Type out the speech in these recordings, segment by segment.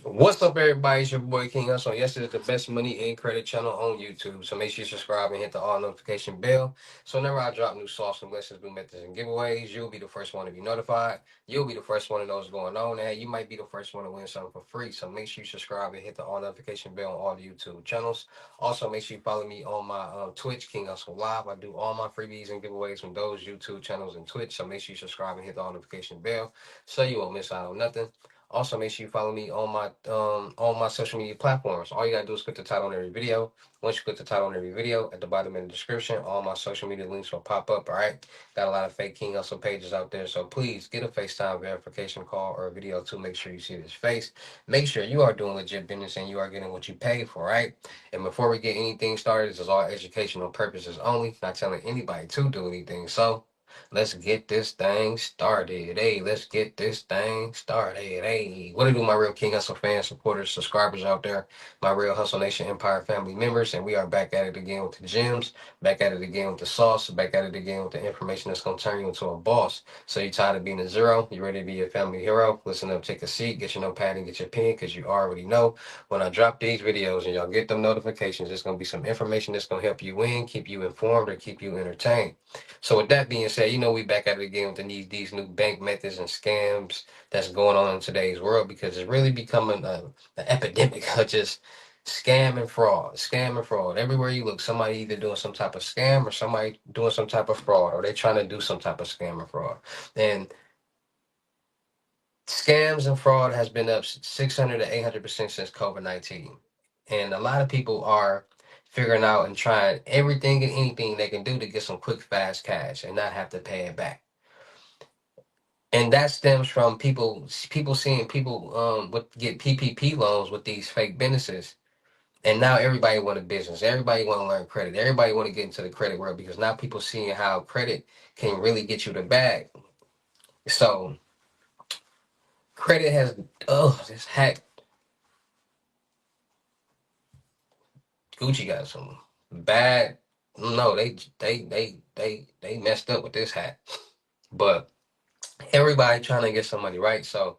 What's up, everybody? It's your boy King Hussle. Yes, it's the best money and credit channel on YouTube. So make sure you subscribe and hit the all notification bell. So whenever I drop new sauce and lessons, new methods, and giveaways, you'll be the first one to be notified. You'll be the first one to know what's going on. And you might be the first one to win something for free. So make sure you subscribe and hit the all notification bell on all the YouTube channels. Also, make sure you follow me on my Twitch, King Hustle Live. I do all my freebies and giveaways from those YouTube channels and Twitch. So make sure you subscribe and hit the all notification bell so you won't miss out on nothing. Also, make sure you follow me on my social media platforms. All you gotta do is click the title on every video. Once you click the title on every video, at the bottom in the description, all my social media links will pop up. All right. Got a lot of fake King Hustle pages out there, so please get a FaceTime verification call or a video to make sure you see this face. Make sure you are doing legit business and you are getting what you pay for. Right. And before we get anything started, this is all educational purposes only. Not telling anybody to do anything. So. Let's get this thing started. Hey, let's get this thing started. Hey, what do my real King Hustle fans, supporters, subscribers out there? My real Hustle Nation Empire family members, and we are back at it again with the gems, back at it again with the sauce, back at it again with the information that's gonna turn you into a boss. So you tired of being a zero? You ready to be a family hero? Listen up, take a seat, get your notepad and get your pen, because you already know when I drop these videos and y'all get them notifications, there's gonna be some information that's gonna help you win, keep you informed, or keep you entertained. So with that being said, we back at it again with these new bank methods and scams that's going on in today's world, because it's really becoming an epidemic of just scam and fraud. Everywhere you look, somebody either doing some type of scam or somebody doing some type of fraud, or they trying to do some type of scam or fraud. And scams and fraud has been up 600 to 800% since COVID-19, and a lot of people are figuring out and trying everything and anything they can do to get some quick, fast cash and not have to pay it back. And that stems from people seeing people with get PPP loans with these fake businesses, and now everybody want a business. Everybody want to learn credit. Everybody want to get into the credit world, because now people seeing how credit can really get you the bag. So credit has this hack. Gucci got some bad. No, they messed up with this hack, but everybody trying to get some money, right? So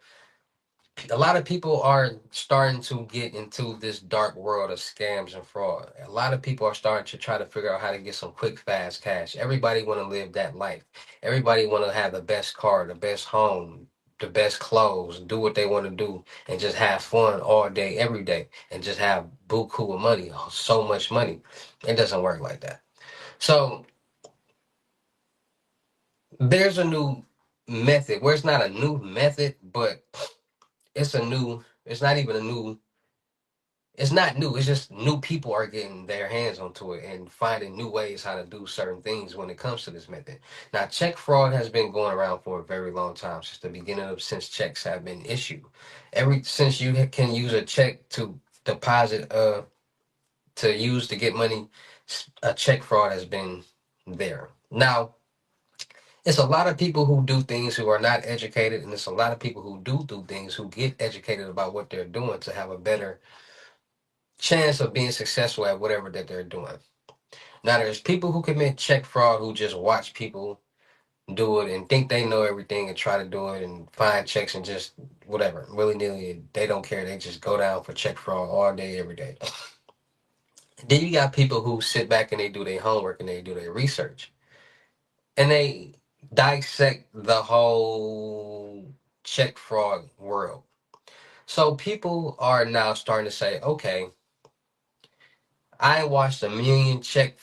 a lot of people are starting to get into this dark world of scams and fraud. A lot of people are starting to try to figure out how to get some quick, fast cash. Everybody want to live that life. Everybody want to have the best car, the best home, the best clothes, do what they want to do, and just have fun all day, every day, and just have buku of money, so much money. It doesn't work like that. So there's a new method. Where it's not a new method, but it's not even a new. It's not new. It's just new people are getting their hands onto it and finding new ways how to do certain things when it comes to this method. Now, check fraud has been going around for a very long time, since the beginning of since checks have been issued. Ever since you can use a check to deposit, to use to get money, a check fraud has been there. Now, it's a lot of people who do things who are not educated, and it's a lot of people who do things who get educated about what they're doing to have a better chance of being successful at whatever that they're doing. Now, there's people who commit check fraud who just watch people do it and think they know everything and try to do it and find checks and just whatever, willy nilly. They don't care. They just go down for check fraud all day, every day. Then you got people who sit back and they do their homework and they do their research and they dissect the whole check fraud world. So people are now starting to say, okay, I watched a million check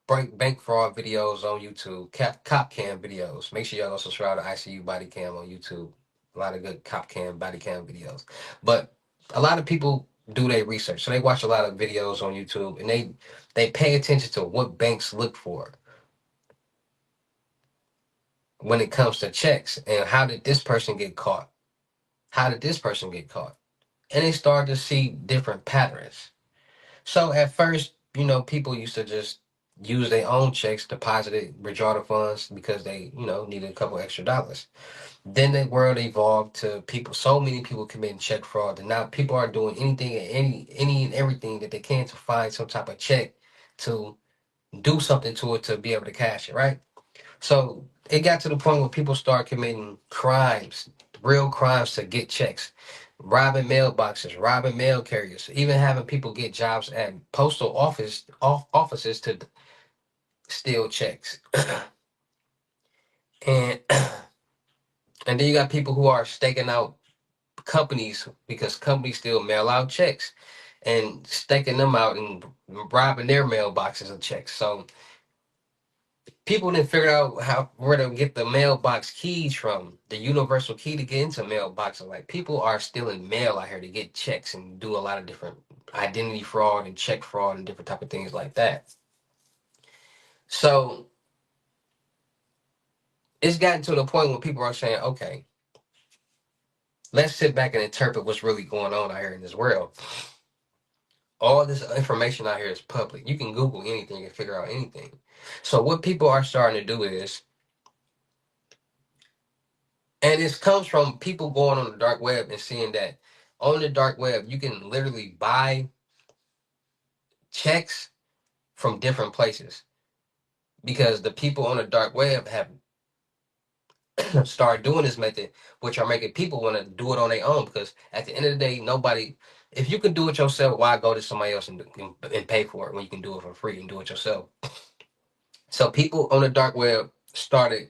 bank fraud videos on YouTube, cop cam videos. Make sure y'all go subscribe to ICU Body Cam on YouTube. A lot of good cop cam, body cam videos. But a lot of people do their research. So they watch a lot of videos on YouTube and they pay attention to what banks look for when it comes to checks, and how did this person get caught? How did this person get caught? And they start to see different patterns. So at first, people used to just use their own checks, deposit it, withdraw the funds because they, needed a couple extra dollars. Then the world evolved to people, so many people committing check fraud, and now people are doing anything and any and everything that they can to find some type of check to do something to it to be able to cash it, right? So it got to the point where people start committing crimes real crimes to get checks, robbing mailboxes, robbing mail carriers, even having people get jobs at postal offices to steal checks. and and then you got people who are staking out companies because companies still mail out checks and staking them out and robbing their mailboxes of checks. So people didn't figure out how where to get the mailbox keys from, the universal key to get into mailboxes. Like people are stealing mail out here to get checks and do a lot of different identity fraud and check fraud and different type of things like that. So it's gotten to the point where people are saying, okay, let's sit back and interpret what's really going on out here in this world. All this information out here is public. You can Google anything and figure out anything. So what people are starting to do is, and this comes from people going on the dark web and seeing that on the dark web you can literally buy checks from different places because the people on the dark web have started doing this method, which are making people want to do it on their own. Because at the end of the day, nobody, if you can do it yourself, why go to somebody else and pay for it when you can do it for free and do it yourself? So people on the dark web started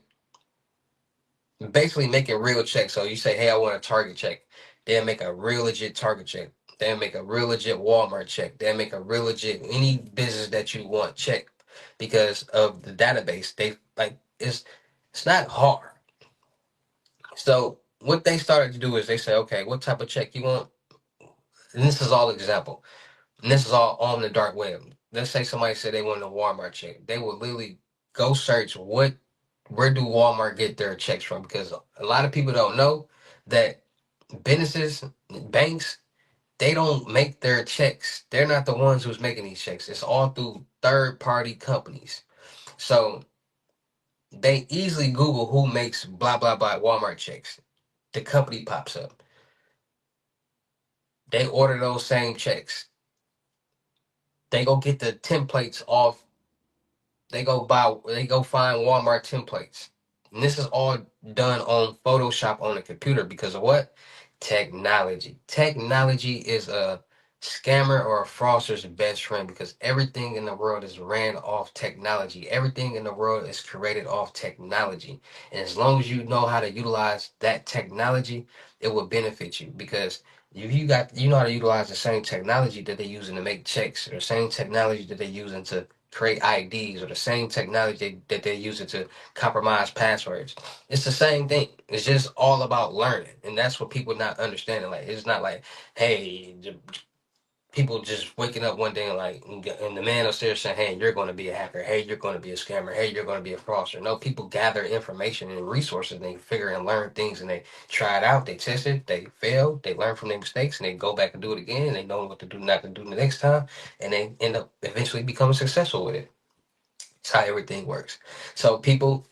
basically making real checks. So you say, hey, I want a Target check. They'll make a real legit Target check. They'll make a real legit Walmart check. They'll make a real legit any business that you want check because of the database. They like it's not hard. So what they started to do is they say, okay, what type of check you want? And this is all example. And this is all on the dark web. Let's say somebody said they wanted a Walmart check. They would literally go search where do Walmart get their checks from? Because a lot of people don't know that businesses, banks, they don't make their checks. They're not the ones who's making these checks. It's all through third party companies. So they easily Google who makes blah blah blah Walmart checks. The company pops up. They order those same checks. They go get the templates off. They go find Walmart templates. And this is all done on Photoshop on a computer because of what? Technology. Technology is a scammer or a fraudster's best friend because everything in the world is ran off technology. Everything in the world is created off technology. And as long as you know how to utilize that technology, it will benefit you because if you know how to utilize the same technology that they're using to make checks or the same technology that they're using to create IDs or the same technology that they're using to compromise passwords. It's the same thing. It's just all about learning, and that's what people not understanding. Like it's not like, hey, people just waking up one day and like, and the man upstairs saying, hey, you're going to be a hacker. Hey, you're going to be a scammer. Hey, you're going to be a fraudster. No, people gather information and resources. And they figure and learn things, and they try it out. They test it. They fail. They learn from their mistakes, and they go back and do it again. And they know what to do, not to do the next time, and they end up eventually becoming successful with it. It's how everything works. So people,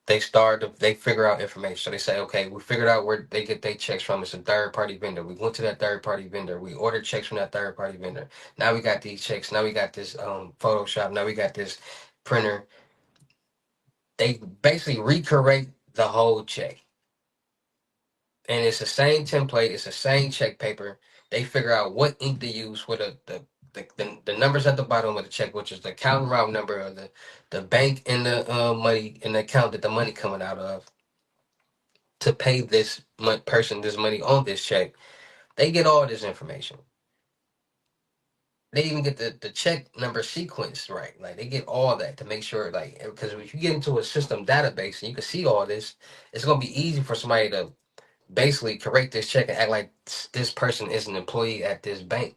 they figure out information. So they say, okay, we figured out where they get their checks from. It's a third party vendor. We went to that third party vendor. We ordered checks from that third party vendor. Now we got these checks. Now we got this Photoshop. Now we got this printer. They basically recreate the whole check. And it's the same template, it's the same check paper. They figure out what ink to use for the numbers at the bottom of the check, which is the account route number of the bank and the money and the account that the money coming out of to pay this person this money on this check. They get all this information. They even get the check number sequence right. Like they get all that to make sure, like, because if you get into a system database and you can see all this, it's gonna be easy for somebody to basically correct this check and act like this person is an employee at this bank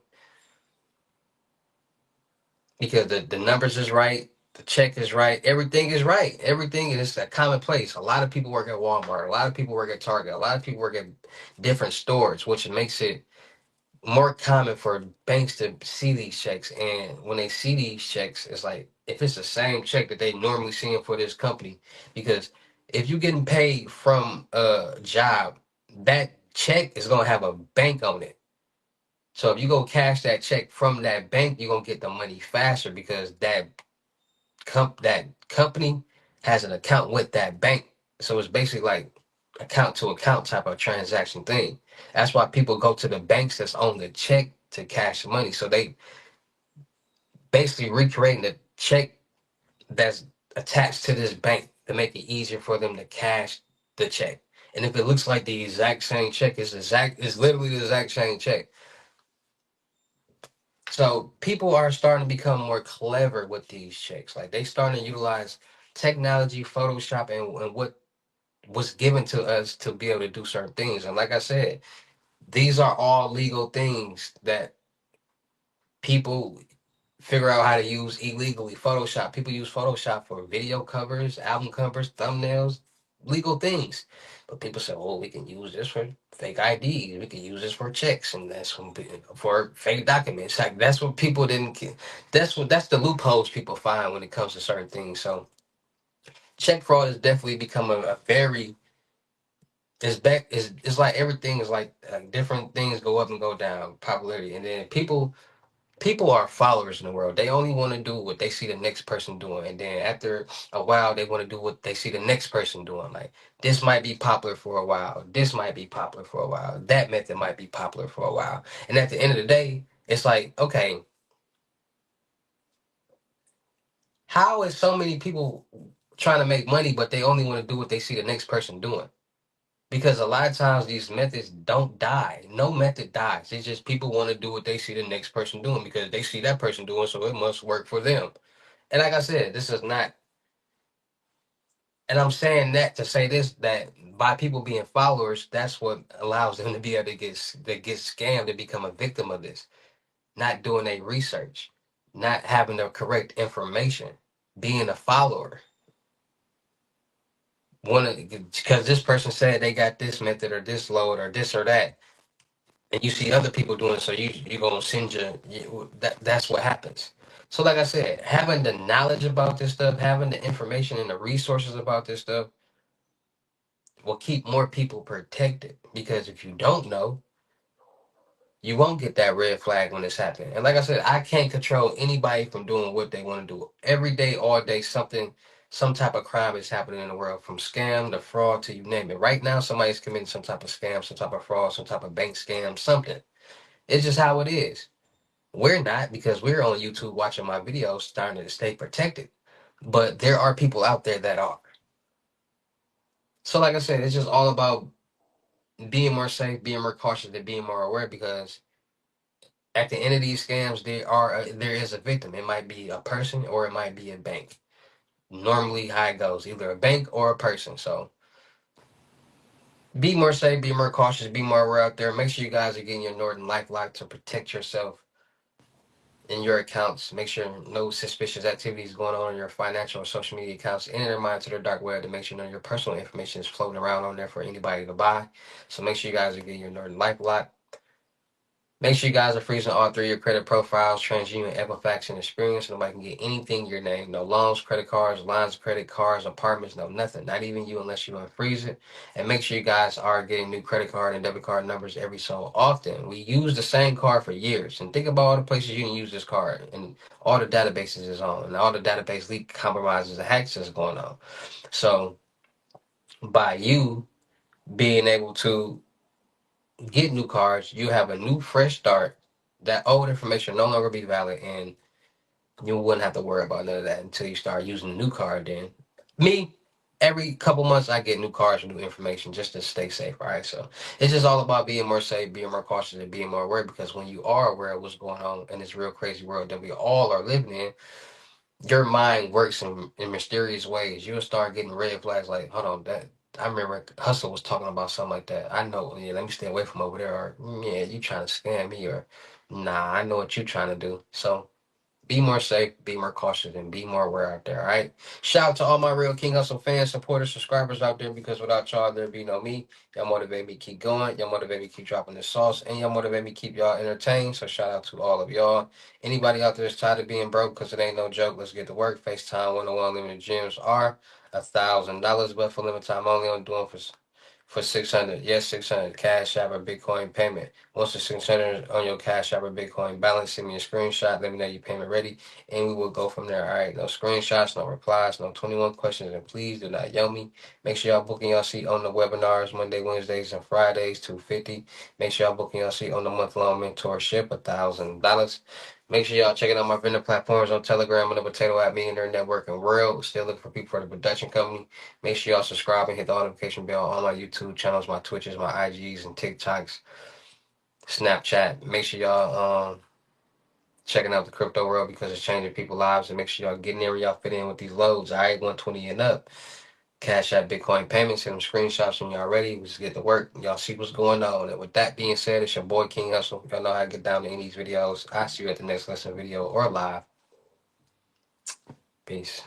because the numbers is right, the check is right, everything is right, everything is a commonplace. A lot of people work at Walmart, a lot of people work at Target, a lot of people work at different stores, which makes it more common for banks to see these checks. And when they see these checks, it's like if it's the same check that they normally seeing for this company, because if you're getting paid from a job, that check is gonna have a bank on it. So if you go cash that check from that bank, you're gonna get the money faster because that company has an account with that bank. So it's basically like account to account type of transaction thing. That's why people go to the banks that's on the check to cash money. So they basically recreating the check that's attached to this bank to make it easier for them to cash the check. And if it looks like the exact same check, it's literally the exact same check. So people are starting to become more clever with these checks. Like they starting to utilize technology, Photoshop, and what was given to us to be able to do certain things. And like I said, these are all legal things that people figure out how to use illegally. Photoshop. People use Photoshop for video covers, album covers, thumbnails, legal things. But people say, "Oh, we can use this for fake IDs. We can use this for checks, and that's for fake documents." Like that's what people didn't. That's the loopholes people find when it comes to certain things. So check fraud has definitely become a very it's back. It's like everything is like different things go up and go down popularity, and then people are followers in the world. They only want to do what they see the next person doing. And then after a while, they want to do what they see the next person doing. Like, this might be popular for a while. This might be popular for a while. That method might be popular for a while. And at the end of the day, it's like, okay, how is so many people trying to make money, but they only want to do what they see the next person doing? Because a lot of times these methods don't die. No method dies. It's just people want to do what they see the next person doing because they see that person doing, so it must work for them. And like I said, this is not, and I'm saying that to say this, that by people being followers, that's what allows them to be able to get scammed and become a victim of this. Not doing a research, not having the correct information, being a follower. One because this person said they got this method or this load or this or that, and you see other people doing it, so you gonna send that's what happens. So like I said, having the knowledge about this stuff, having the information and the resources about this stuff will keep more people protected. Because if you don't know, you won't get that red flag when it's happening. And like I said, I can't control anybody from doing what they want to do. Every day, all day, some type of crime is happening in the world, from scam to fraud to you name it. Right now, somebody's committing some type of scam, some type of fraud, some type of bank scam, something. It's just how it is. We're not, because we're on YouTube watching my videos, starting to stay protected. But there are people out there that are. So like I said, it's just all about being more safe, being more cautious, and being more aware. Because at the end of these scams, there is a victim. It might be a person or it might be a bank. Normally, how it goes, either a bank or a person. So be more safe, be more cautious, be more aware out there. Make sure you guys are getting your Norton LifeLock to protect yourself in your accounts. Make sure no suspicious activities going on in your financial or social media accounts. Enter your mind to the dark web to make sure none of your personal information is floating around on there for anybody to buy. So make sure you guys are getting your Norton LifeLock. Make sure you guys are freezing all three of your credit profiles, TransUnion, Equifax, and Experience, so nobody can get anything your name. No loans, credit cards, lines of credit, cars, apartments, no nothing. Not even you unless you unfreeze it. And make sure you guys are getting new credit card and debit card numbers every so often. We use the same card for years. And think about all the places you can use this card and all the databases is on and all the database leak compromises and hacks is going on. So by you being able to get new cards, you have a new fresh start. That old information no longer be valid, and you wouldn't have to worry about none of that until you start using the new card. Then, me, every couple months I get new cards with new information just to stay safe. All right, so it's just all about being more safe, being more cautious, and being more aware. Because when you are aware of what's going on in this real crazy world that we all are living in, your mind works in mysterious ways. You'll start getting red flags like, hold on, that I remember Hussle was talking about something like that. I know, yeah, let me stay away from over there. Or yeah, you trying to scam me? Or nah, I know what you trying to do. So be more safe, be more cautious, and be more aware out there. All right. Shout out to all my real King Hustle fans, supporters, subscribers out there. Because without y'all, there'd be no me. Y'all motivate me keep going. Y'all motivate me keep dropping the sauce, and y'all motivate me keep y'all entertained. So shout out to all of y'all. Anybody out there that's tired of being broke, because it ain't no joke. Let's get to work. FaceTime 101 limited gyms are $1,000, but for limited time only. I'm doing for 600. Yes, 600. Cash App or Bitcoin payment. Once the 600 on your Cash App or Bitcoin balance, send me a screenshot. Let me know your payment ready, and we will go from there. All right. No screenshots, no replies, no 21 questions, and please do not yell me. Make sure y'all booking your seat on the webinars Monday, Wednesdays, and Fridays, 250. Make sure y'all booking your seat on the month-long mentorship, $1,000. Make sure y'all checking out my vendor platforms on Telegram and the Potato App Millionaire Network and World. Still looking for people for the production company. Make sure y'all subscribe and hit the notification bell on my YouTube channels, my Twitches, my IGs, and TikToks, Snapchat. Make sure y'all checking out the crypto world because it's changing people's lives. And make sure y'all getting there where y'all fit in with these loads. All right, 120 and up. Cash App, Bitcoin payments, send them screenshots when y'all ready. We just get to work. Y'all see what's going on. And with that being said, it's your boy King Hussle. Y'all know how to get down to any of these videos. I'll see you at the next lesson video or live. Peace.